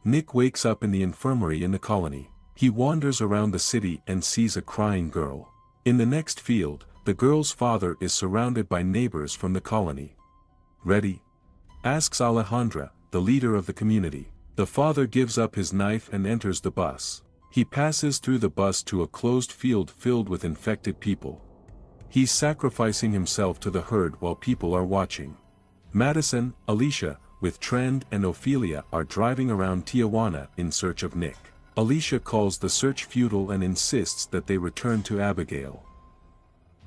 Nick wakes up in the infirmary in the colony. He wanders around the city and sees a crying girl. In the next field, the girl's father is surrounded by neighbors from the colony. "Ready?" asks Alejandra, the leader of the community. The father gives up his knife and enters the bus. He passes through the bus to a closed field filled with infected people. He's sacrificing himself to the herd while people are watching. Madison, Alicia, with Trend and Ophelia are driving around Tijuana in search of Nick. Alicia calls the search futile and insists that they return to Abigail.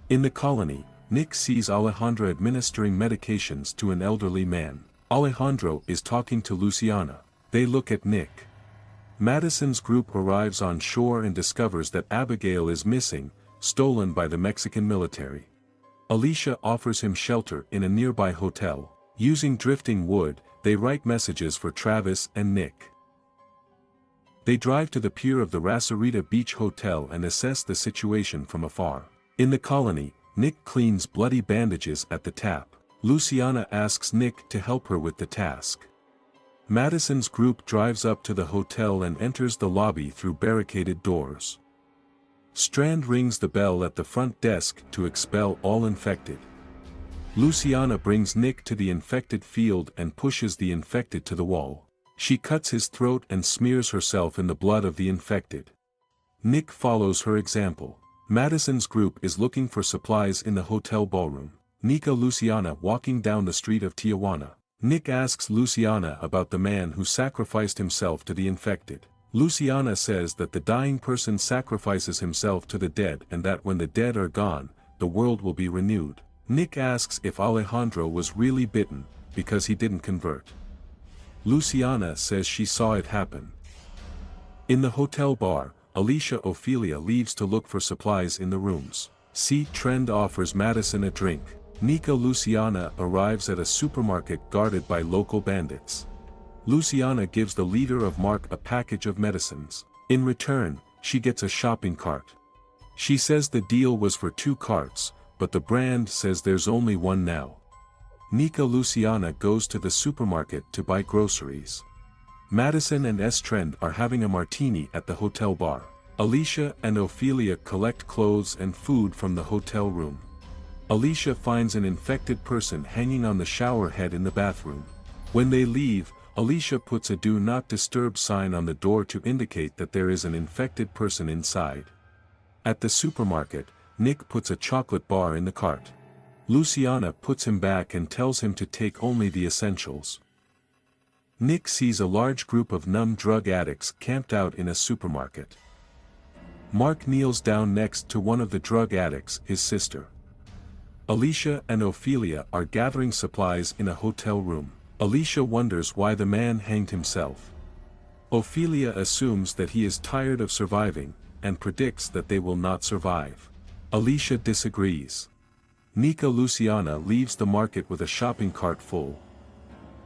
In the colony, Nick sees Alejandra administering medications to an elderly man. Alejandro is talking to Luciana. They look at Nick. Madison's group arrives on shore and discovers that Abigail is missing, stolen by the Mexican military. Alicia offers him shelter in a nearby hotel. Using drifting wood, they write messages for Travis and Nick. They drive to the pier of the Racerita Beach Hotel and assess the situation from afar. In the colony, Nick cleans bloody bandages at the tap. Luciana asks Nick to help her with the task. Madison's group drives up to the hotel and enters the lobby through barricaded doors. Strand rings the bell at the front desk to expel all infected. Luciana brings Nick to the infected field and pushes the infected to the wall. She cuts his throat and smears herself in the blood of the infected. Nick follows her example. Madison's group is looking for supplies in the hotel ballroom. Nika Luciana walking down the street of Tijuana. Nick asks Luciana about the man who sacrificed himself to the infected. Luciana says that the dying person sacrifices himself to the dead and that when the dead are gone, the world will be renewed. Nick asks if Alejandro was really bitten, because he didn't convert. Luciana says she saw it happen. In the hotel bar, Alicia Ophelia leaves to look for supplies in the rooms. Trend offers Madison a drink. Nika Luciana arrives at a supermarket guarded by local bandits. Luciana gives the leader of Mark a package of medicines. In return, she gets a shopping cart. She says the deal was for 2 carts, but the brand says there's only one now. Nika Luciana goes to the supermarket to buy groceries. Madison and Trend are having a martini at the hotel bar. Alicia and Ophelia collect clothes and food from the hotel room. Alicia finds an infected person hanging on the shower head in the bathroom. When they leave, Alicia puts a "Do Not Disturb" sign on the door to indicate that there is an infected person inside. At the supermarket, Nick puts a chocolate bar in the cart. Luciana puts him back and tells him to take only the essentials. Nick sees a large group of numb drug addicts camped out in a supermarket. Mark kneels down next to one of the drug addicts, his sister. Alicia and Ophelia are gathering supplies in a hotel room. Alicia wonders why the man hanged himself. Ophelia assumes that he is tired of surviving, and predicts that they will not survive. Alicia disagrees. Nika Luciana leaves the market with a shopping cart full.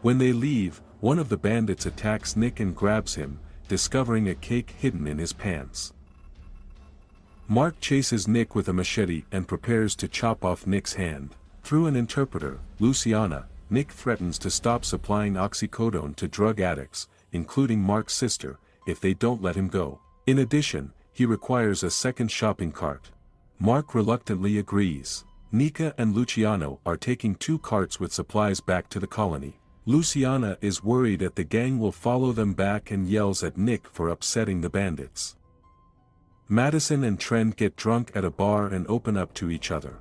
When they leave, one of the bandits attacks Nick and grabs him, discovering a cake hidden in his pants. Mark chases Nick with a machete and prepares to chop off Nick's hand. Through an interpreter, Luciana, Nick threatens to stop supplying oxycodone to drug addicts, including Mark's sister, if they don't let him go. In addition, he requires a second shopping cart. Mark reluctantly agrees. Nika and Luciano are taking 2 carts with supplies back to the colony. Luciana is worried that the gang will follow them back and yells at Nick for upsetting the bandits. Madison and Trend get drunk at a bar and open up to each other.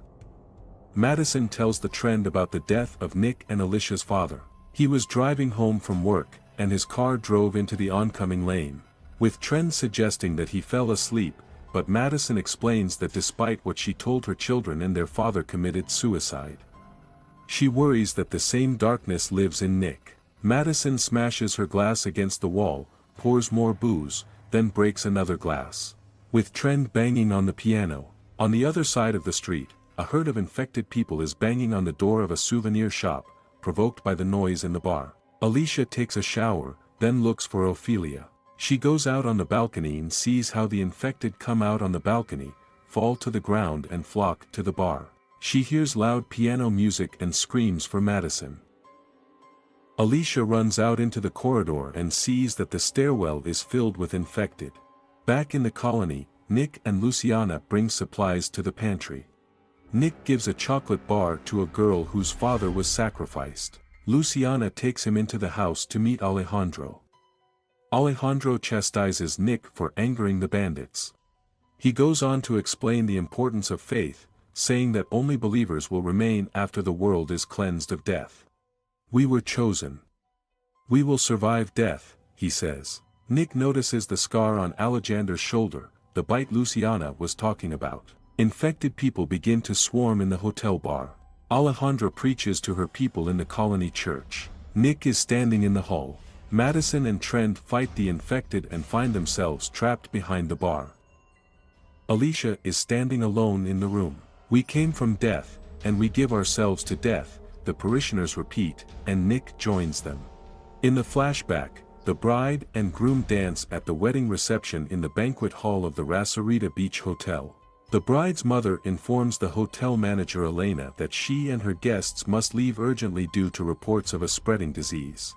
Madison tells the Trend about the death of Nick and Alicia's father. He was driving home from work, and his car drove into the oncoming lane. With Trend suggesting that he fell asleep, but Madison explains that despite what she told her children and their father committed suicide. She worries that the same darkness lives in Nick. Madison smashes her glass against the wall, pours more booze, then breaks another glass. With Trend banging on the piano, on the other side of the street, a herd of infected people is banging on the door of a souvenir shop, provoked by the noise in the bar. Alicia takes a shower, then looks for Ophelia. She goes out on the balcony and sees how the infected come out on the balcony, fall to the ground and flock to the bar. She hears loud piano music and screams for Madison. Alicia runs out into the corridor and sees that the stairwell is filled with infected. Back in the colony, Nick and Luciana bring supplies to the pantry. Nick gives a chocolate bar to a girl whose father was sacrificed. Luciana takes him into the house to meet Alejandro. Alejandro chastises Nick for angering the bandits. He goes on to explain the importance of faith, saying that only believers will remain after the world is cleansed of death. We were chosen. We will survive death, he says. Nick notices the scar on Alejander's shoulder, the bite Luciana was talking about. Infected people begin to swarm in the hotel bar. Alejandra preaches to her people in the colony church. Nick is standing in the hall. Madison and Trent fight the infected and find themselves trapped behind the bar. Alicia is standing alone in the room. We came from death, and we give ourselves to death, the parishioners repeat, and Nick joins them. In the flashback, the bride and groom dance at the wedding reception in the banquet hall of the Rosarita Beach Hotel. The bride's mother informs the hotel manager Elena that she and her guests must leave urgently due to reports of a spreading disease.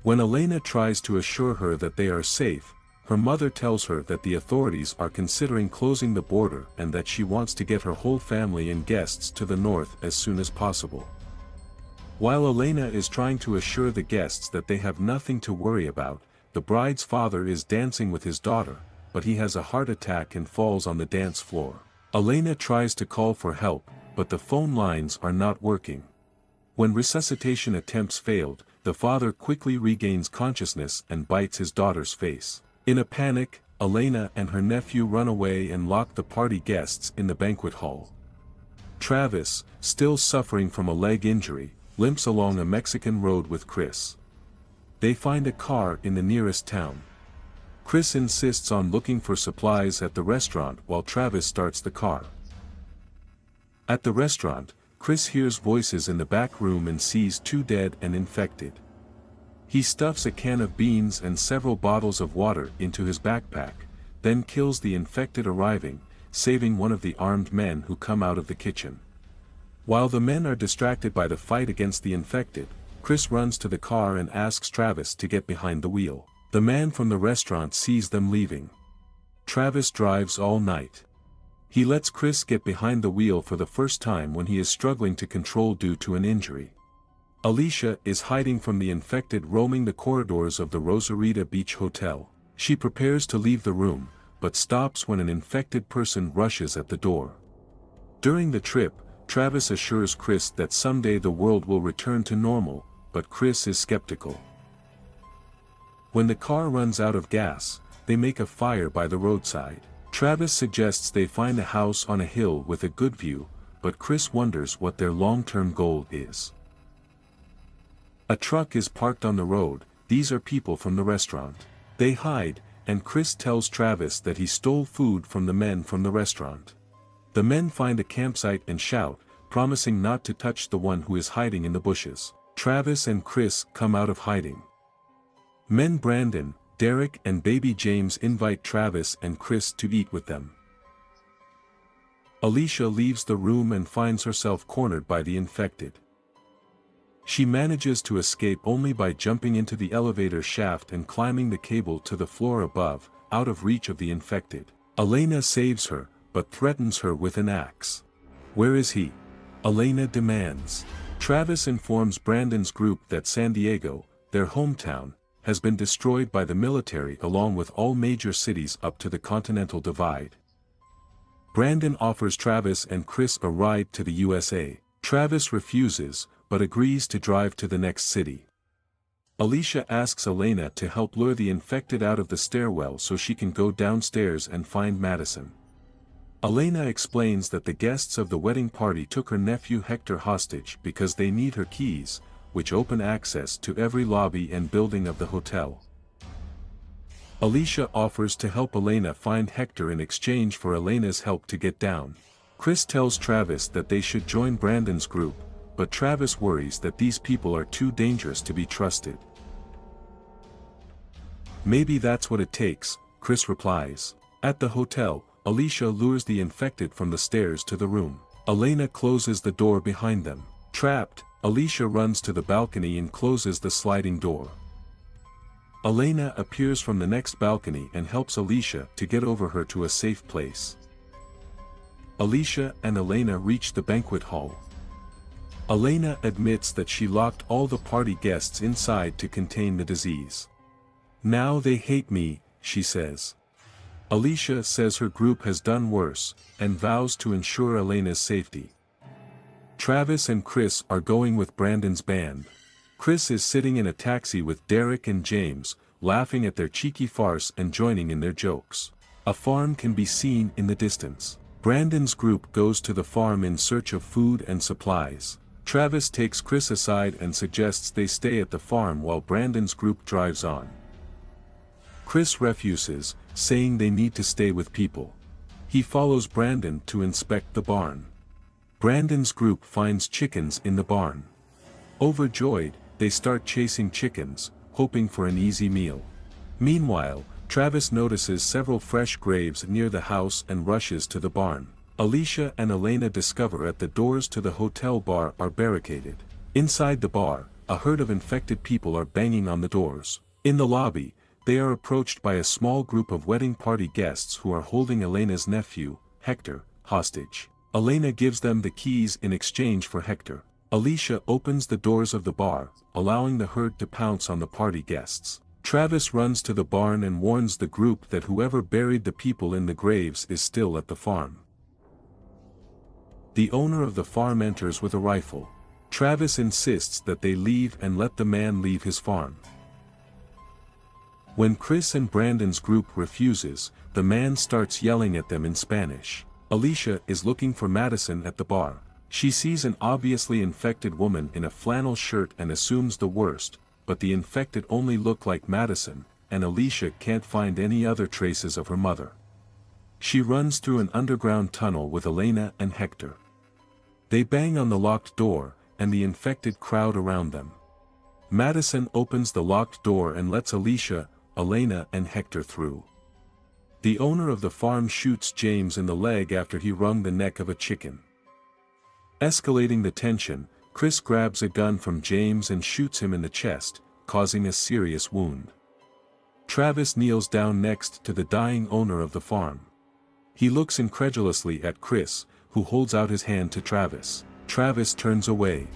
When Elena tries to assure her that they are safe, her mother tells her that the authorities are considering closing the border and that she wants to get her whole family and guests to the north as soon as possible. While Elena is trying to assure the guests that they have nothing to worry about, the bride's father is dancing with his daughter, but he has a heart attack and falls on the dance floor. Elena tries to call for help, but the phone lines are not working. When resuscitation attempts failed, the father quickly regains consciousness and bites his daughter's face. In a panic, Elena and her nephew run away and lock the party guests in the banquet hall. Travis, still suffering from a leg injury, limps along a Mexican road with Chris. They find a car in the nearest town. Chris insists on looking for supplies at the restaurant while Travis starts the car. At the restaurant, Chris hears voices in the back room and sees two dead and infected. He stuffs a can of beans and several bottles of water into his backpack, then kills the infected arriving, saving one of the armed men who come out of the kitchen. While the men are distracted by the fight against the infected, Chris runs to the car and asks Travis to get behind the wheel. The man from the restaurant sees them leaving. Travis drives all night. He lets Chris get behind the wheel for the first time when he is struggling to control due to an injury. Alicia is hiding from the infected, roaming the corridors of the Rosarita Beach Hotel. She prepares to leave the room, but stops when an infected person rushes at the door. During the trip, Travis assures Chris that someday the world will return to normal, but Chris is skeptical. When the car runs out of gas, they make a fire by the roadside. Travis suggests they find a house on a hill with a good view, but Chris wonders what their long-term goal is. A truck is parked on the road. These are people from the restaurant. They hide, and Chris tells Travis that he stole food from the men from the restaurant. The men find a campsite and shout, promising not to touch the one who is hiding in the bushes. Travis and Chris come out of hiding. Men Brandon, Derek and baby James invite Travis and Chris to eat with them. Alicia leaves the room and finds herself cornered by the infected. She manages to escape only by jumping into the elevator shaft and climbing the cable to the floor above, out of reach of the infected. Elena saves her, but threatens her with an axe. Where is he? Elena demands. Travis informs Brandon's group that San Diego, their hometown, has been destroyed by the military along with all major cities up to the Continental Divide. Brandon offers Travis and Chris a ride to the USA. Travis refuses, but agrees to drive to the next city. Alicia asks Elena to help lure the infected out of the stairwell so she can go downstairs and find Madison. Elena explains that the guests of the wedding party took her nephew Hector hostage because they need her keys, which open access to every lobby and building of the hotel. Alicia offers to help Elena find Hector in exchange for Elena's help to get down. Chris tells Travis that they should join Brandon's group, but Travis worries that these people are too dangerous to be trusted. Maybe that's what it takes, Chris replies. At the hotel, Alicia lures the infected from the stairs to the room. Elena closes the door behind them. Trapped, Alicia runs to the balcony and closes the sliding door. Elena appears from the next balcony and helps Alicia to get over her to a safe place. Alicia and Elena reach the banquet hall. Elena admits that she locked all the party guests inside to contain the disease. Now they hate me, she says. Alicia says her group has done worse, and vows to ensure Elena's safety. Travis and Chris are going with Brandon's band. Chris is sitting in a taxi with Derek and James, laughing at their cheeky farce and joining in their jokes. A farm can be seen in the distance. Brandon's group goes to the farm in search of food and supplies. Travis takes Chris aside and suggests they stay at the farm while Brandon's group drives on. Chris refuses, saying they need to stay with people. He follows Brandon to inspect the barn. Brandon's group finds chickens in the barn. Overjoyed, they start chasing chickens, hoping for an easy meal. Meanwhile, Travis notices several fresh graves near the house and rushes to the barn. Alicia and Elena discover that the doors to the hotel bar are barricaded. Inside the bar, a herd of infected people are banging on the doors. In the lobby, they are approached by a small group of wedding party guests who are holding Elena's nephew, Hector, hostage. Elena gives them the keys in exchange for Hector. Alicia opens the doors of the bar, allowing the herd to pounce on the party guests. Travis runs to the barn and warns the group that whoever buried the people in the graves is still at the farm. The owner of the farm enters with a rifle. Travis insists that they leave and let the man leave his farm. When Chris and Brandon's group refuses, the man starts yelling at them in Spanish. Alicia is looking for Madison at the bar. She sees an obviously infected woman in a flannel shirt and assumes the worst, but the infected only look like Madison, and Alicia can't find any other traces of her mother. She runs through an underground tunnel with Elena and Hector. They bang on the locked door, and the infected crowd around them. Madison opens the locked door and lets Alicia, Elena and Hector through. The owner of the farm shoots James in the leg after he wrung the neck of a chicken. Escalating the tension, Chris grabs a gun from James and shoots him in the chest, causing a serious wound. Travis kneels down next to the dying owner of the farm. He looks incredulously at Chris, who holds out his hand to Travis. Travis turns away,